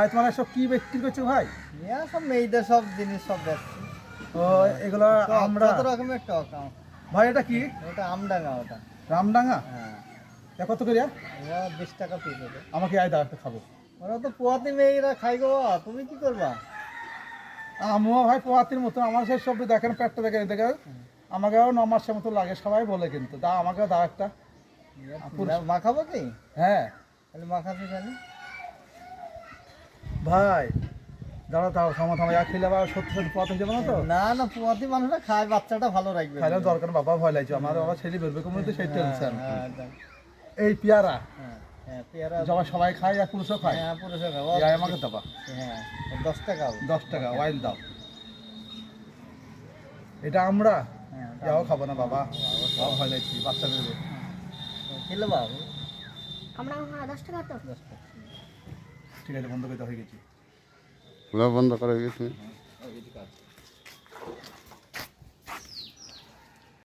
ভাই তোমার সব কি বিক্রি করছো ভাই? সব মেয়েদের সব জিনিস সব বেচছি। ও এগুলো আমরা কত রকমের টক ভাই এটা কি? ওটা আমডাঙ্গা ওটা। রামডাঙ্গা? হ্যাঁ, এটা কত করে? ওরা 20 টাকা পিস ওটা। আমাকে আয় দাও একটা খাবো। ওরা তো পোয়াতি মেয়েরা খাই গো, তুমি কি করবা? আমিও ভাই পোয়াতির মতো আমার সেই সব দেখেন পেটটা দেখে দেখে আমাকেও 9 মাসের মতো লাগে সবাই বলে, কিন্তু দাও আমাকেও দাও একটা। মাখাবো কি? হ্যাঁ তাহলে মাখাতে তাহলে ভাই দাঁড়া দাও থামা থামা খেলে আবার সত্যি সত্যি পথ হয়ে যাবে না তো? না না, পোয়াতি মানুষরা খায়, বাচ্চাটা ভালো রাখবে। খাইলে দরকার বাবা ভয় লাগছে আমার, বাবা ছেলে বেরবে কমে তো সেই টেনশন। হ্যাঁ, এই পেয়ারা হ্যাঁ, হ্যাঁ, পেয়ারা। সবাই খায় আর পুরুষও খায়। হ্যাঁ, পুরুষে খাবো। এই আমাকে দেবা হ্যাঁ, 10 টাকা। 10 টাকা ওয়াইল দাও। এটা আমরা হ্যাঁ, যাও খাবো না বাবা, বাবা ভয় লাগছে বাচ্চা বেরবে। খেলে বাবু আমরা 10 টাকা তো 10 টাকা। ঠিক আছে বন্ধ করতে হয়ে গেছি। বন্ধ করে গেছি।